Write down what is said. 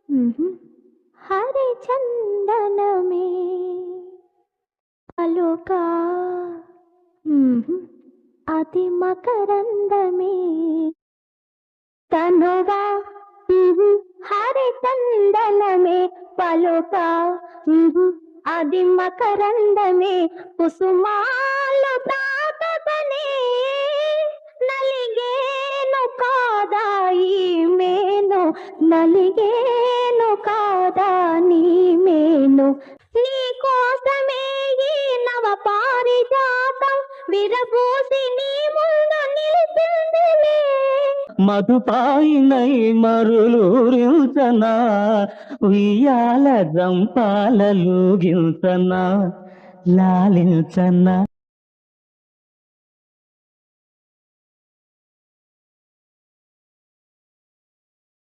హుహు. హరిచందనమే అలుకా హుహు. అది మకరందమే తనువా హుహు. హరిచందనమే పలుకా హుహు. అది మకరందమే కుసుమాలు తాకగనే నలిగేను కాదా ఈ మేను నలిగేను కాదా నీ మేను నీ కోసమే ఈ నవ పారిజాతం విరబూసి నీ ముందు నిలిపిందిలే మధుపాయినై మరులూరించనా ఉయ్యాల జంపాలలుగించనా లాలించనా